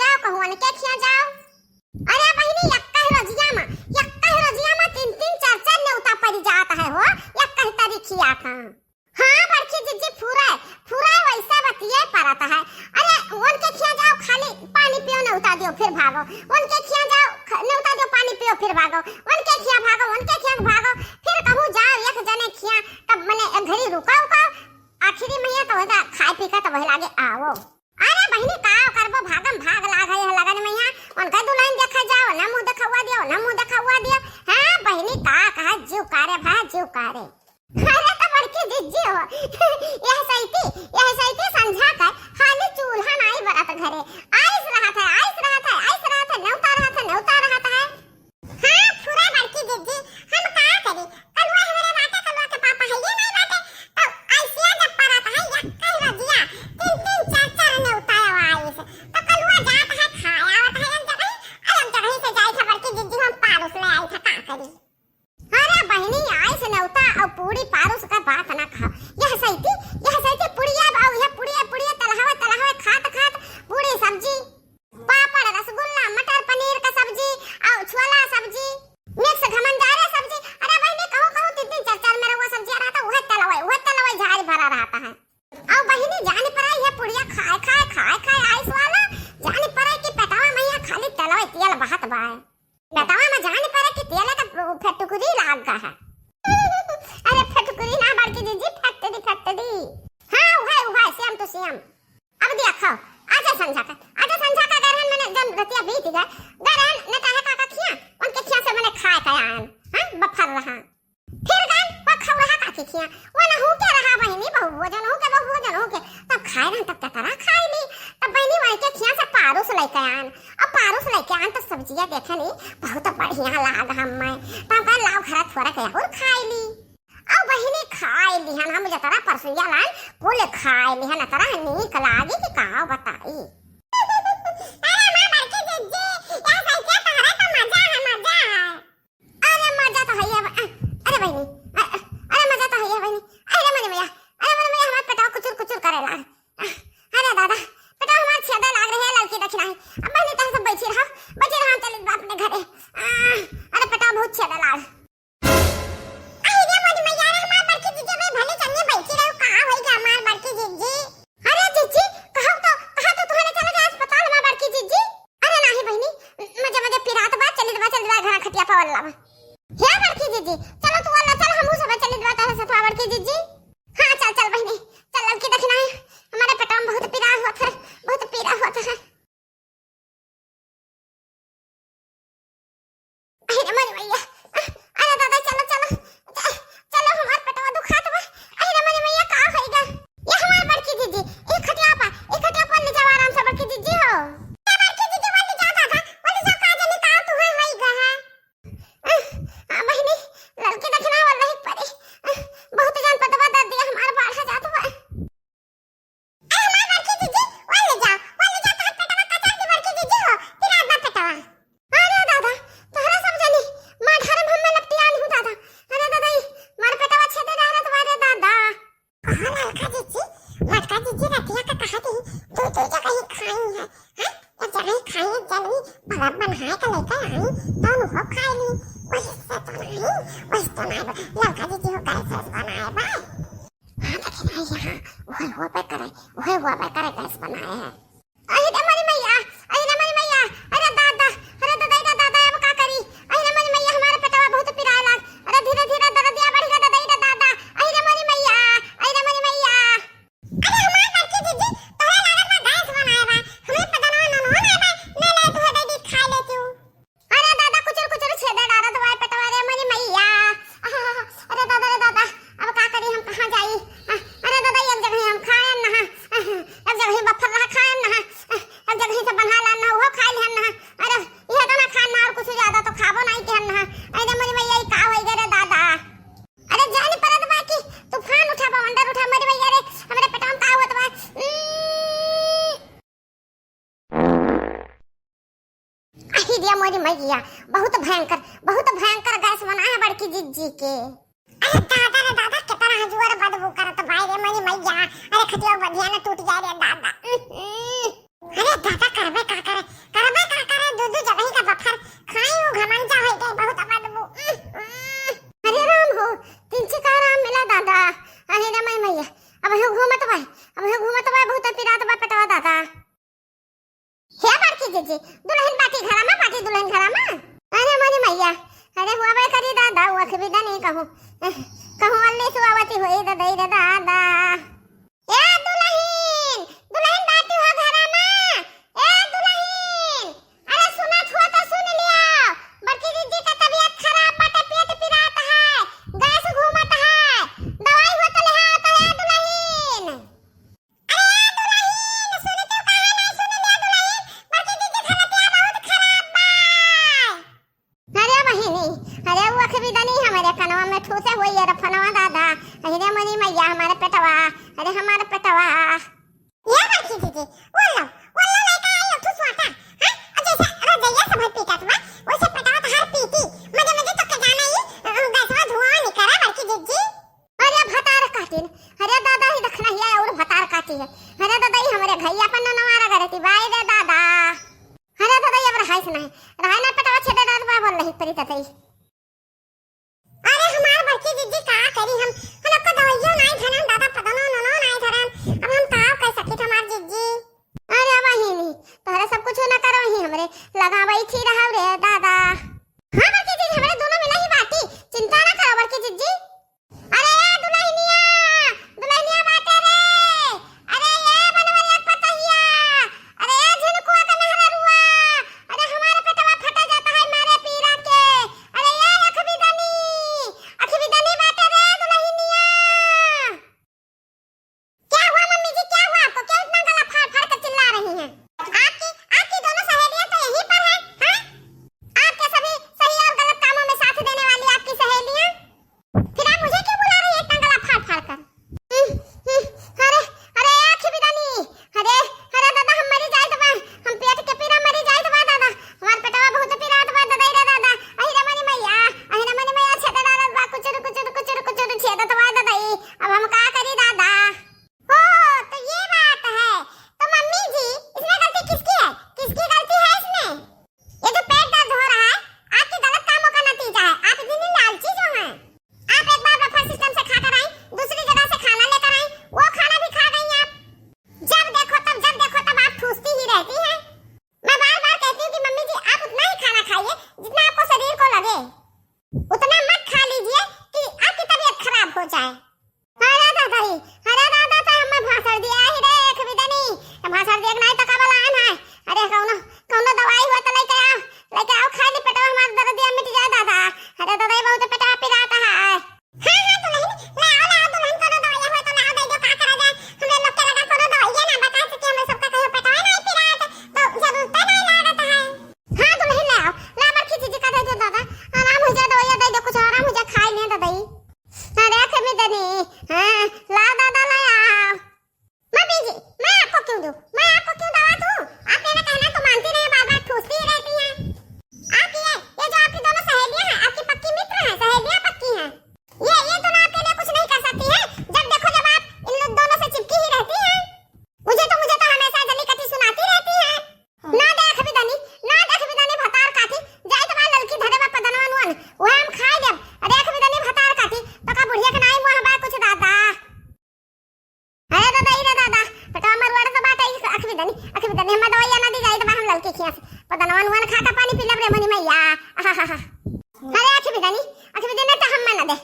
जाओ कहूं उनके खिया जाओ। अरे बहिनी यक्का रजिया में तीन तीन चार चार न्योता पड़ी जाता है हो यक्का तरीखिया का। हाँ बड़की जीजी पूरा वैसा बतिये परता है। अरे उनके खिया जाओ खाली पानी पियो न्योता दियो फिर भागो, उनके खिया जाओ न्योता दियो पानी पियो फिर भागो, उनके खिया भागो फिर कहूं जाओ एक जने खिया तब मने घड़ी रुकाओ आखिरी मैया तो होता खाए पी का तब लागे आओ। अरे बहिनी का करबो भागम भाग लागे है लगन मैया उनका दुल्हन देखा जाओ ना मुंह देखा हुआ दियो। हां बहिनी का कहा जीव कारे अरे तो बड़की जिज्जी हो यह सही समझा कर खाली चूल्हा नहीं बरत घरे आइस रहा था नौता रहा था। हां पूरा बड़की जिज्जी हम का करी कलवा हमारे बाटे कलवा के पापा है ये नहीं बाटे तो आइसिया जब परत है यक्का रजिया तीन तीन चार चार नौता आइस तो कलवा जात है खाया आवत है जगह से जाई था बड़की जिज्जी हम पारुस ले आई था का करी। अरे बहनी आइस नौता और पूरी पारुस का बात ना कहा यह सही पुड़िया बाऊ यह पुड़िया तलहवा खात पूरी सब्जी पापड़ रसगुल्ला मटर पनीर का सब्जी और छोला सब्जी मिक्स घमंडारे सब्जी। अरे बहनी कहूं तीन तीन चार चार मेरा वो सब्जी रहा था वह तलवाई झाड़ी भरा रहता है। और बहनी जाने पर यह पुड़िया खाए आइस वाला जाने पर कि पेटावा मैया खाली तलवाई तेल बहत बाए पेटावा में जाने पर कि तेल का फटकुरी लाग का है। अरे फटकुरी ना बड़की जीजी फटदी हां उहाय सेम टू सेम। अब देखो आजा संझा का गरहन मैंने जब रतिया बीत गए गरहन ने कहा काका खिया उनके खिया से मैंने खाए आन हां बफर रहा फिर गन वो खौ रहा का खिया वो ना हो के रहा बहनी बहु के तब खाए रहा तब करा खाई ली तब बहनी वही के खिया से पारुस लेके आन अब पारुस लेके आन तो सब्जियां देखे नहीं बहुत बढ़िया लाग हमें तब का लाव खरा थोड़ा के और खाई ली। अब बहनी खाई ली हम जतरा परसुया लान बोले खाई ली ना तरा नीक लागी कि का बताई। अरे मां बड़की जिज्जी या सही के तोहरा तो मजा है। अरे मजा तो है अरे बहनी अरे मजा तो है बहनी अरे मने मैया हमार पेटाव कुचुर करेला। अरे दादा पेटाव हमार छेदा लाग रहे है लड़की दक्षिणा है अब बहनी तह सब बैठी रहा हम चले बाप ने घरे। अरे पेटाव बहुत छेदा लाग मोरी मैया बहुत भयंकर गैस बना है बड़की जिज्जी के। अरे दादा कितना हजूर बदबू करत भाई रे मोरी मैया। अरे खटिया बढ़िया ना टूट जाए रे दादा। अरे दादा करबे का करे बड़की जीजी दुल्हन बाटी घरा में बाटी दुल्हन घरा में अरे मनी मैया अरे हुआ बे करी दादा वो खबीदा नहीं कहूं अल्ली सुवावती होई दादा रे दादा ए दुल्हन दुल्हन बाटी हो घरा में ए दुल्हन अरे सुना छो तो सुन लिया बड़की जीजी का तबीयत खराब बाटे पेट पिरात है गैस घूमत है दवाई हो तो ले आता है दुल्हन अरे दुल्हन सुन तो कहा नहीं सुन लिया दुल्हन बड़की जीजी खलतिया बहुत खराब बा अरे बहिनी अरे वो खबीदा नहीं हमारे कनवा में ठूसे हुई है रफनवा दादा अरे मनी मैया हमारे पेटवा अरे हमारे पेटवा ये बड़की जीजी वल्लो लड़का आयो ठूस वाटा हां और जैसे रजैया सब पीटत बा वैसे पेटवा तो हर पीटी मजे तो के जाना ही गैसवा धुआं निकला बड़की जीजी अरे भतार काटिन अरे दादा ही रखना है और भतार काटी है अरे दादा ही हमारे भैया अपन नवारा करती बाई रे दादा अरे दादा ये बड़ा हाइस नहीं रहा ना पेटवा छेदे दादा बा बोल रही परी ततई अरे हमार बड़की जीजी का करी हम को दवाइयो नहीं धरन दादा पदनो ननो नहीं धरन अब हम का कर सकी हमार जीजी अरे बहिनी तोहरा सब कुछ ना करो ही हमरे लगावई थी रहा रे दादा हां बड़की जीजी हमरे दोनों में नहीं बाटी चिंता ना करो बड़की जीजी अरे ये दुल्हनिया बाटे रे अरे ये बनवरिया पतहिया अरे ये झुनकुआ का नहरा रुआ अरे हमारे पेटवा फटा जाता है मारे पीरा के अरे ये अखबीदानी बाटे रे दुल्हनिया क्या हुआ मम्मी जी क्या हुआ आपको क्यों इतना गला फाड़ फाड़ कर चिल्ला रही हैं आपकी दोनों सहेलियां तो यहीं पर हैं हां आपके सभी सही और गलत कामों में साथ देने वाली आपकी सहेलियां फिर आप मुझे क्यों बुला रही हैं इतना गला फाड़ फाड़ कर अरे अरे अखबीदानी अरे अरे दादा हम मरी जाए तो हम पेट के पीरा मरी जाए तो दादा हमार पेटवा बहुत पीरा तो दादा रे दादा अहिरा मनी मैया छेदा दादा बा कुचर छेदा तो दादा अब हम का करी दादा ओ तो ये बात है तो मम्मी जी इसमें गलती किसकी गलती है इसमें ये जो पेट दर्द हो रहा है आपके गलत कामों का नतीजा है आप इतनी लालची जो हैं आप एक बार बफर सिस्टम से खाकर आई दूसरी जगह से खाना लेकर आई वो खाना भी खा गई आप जब देखो तब आप ठूसती ही रहती हैं मैं बार-बार कहती हूँ कि मम्मी जी आप उतना ही खाना खाइए जितना आपको शरीर को लगे उतना मत खा लीजिए कि आपकी तबीयत खराब हो जाए अरे दादा तो हमें भाषण दिया ही रे खबीदानी भाषण देख नहीं तो कबल आन है अरे कौनो दवाई हुआ तो लेके आओ खा ली पेटवा हमारा दर्द दिया मिट जाए दादा अरे दादा बहुत पेटवा पिराता है हां दुल्हन ले आओ दुल्हन कोनो दवाई हुआ तो लाओ दे दो का करा जाए हमें लोग के लगा कोनो दवाई ना बता सके हमें सबका कहीं पेटवा नहीं पिराता तो जरूरत नहीं लागत है हां दुल्हन ले आओ ला बड़की जीजी का दे दो दादा आराम हो जाए दवाई दे दो कुछ आराम हो जाए खा ले दादा अरे खबीदानी हां ला दादा ला आओ मम्मी जी मैं आपको क्यों दवा दूं आप मेरा कहना तो मानती नहीं बार-बार ठूसती ही रहती हैं आप ये जो आपकी दोनों सहेलियां हैं आपकी पक्की मित्र हैं सहेलियां पक्की हैं ये दोनों आपके लिए कुछ नहीं कर सकती हैं जब देखो जब आप इन दोनों से चिपकी ही रहती हैं मुझे तो हमेशा जली कथी सुनाती रहती हैं ना दे खबीदानी भतार काटी जाए तो ललकी धरे बा पदनवा नुन वो हम खाए जब अरे खबीदानी भतार काटी तो का बुढ़िया के नाई मुंह बा कुछ दादा अरे दादा बेटा मरवाड़ा तो बात है अखबीदानी हम दवाई ना दी जाए तो हम ललकी खिया पदनवा नुन खाता पानी पी लब रे मनी मैया अरे अखबीदानी तो हम ना दे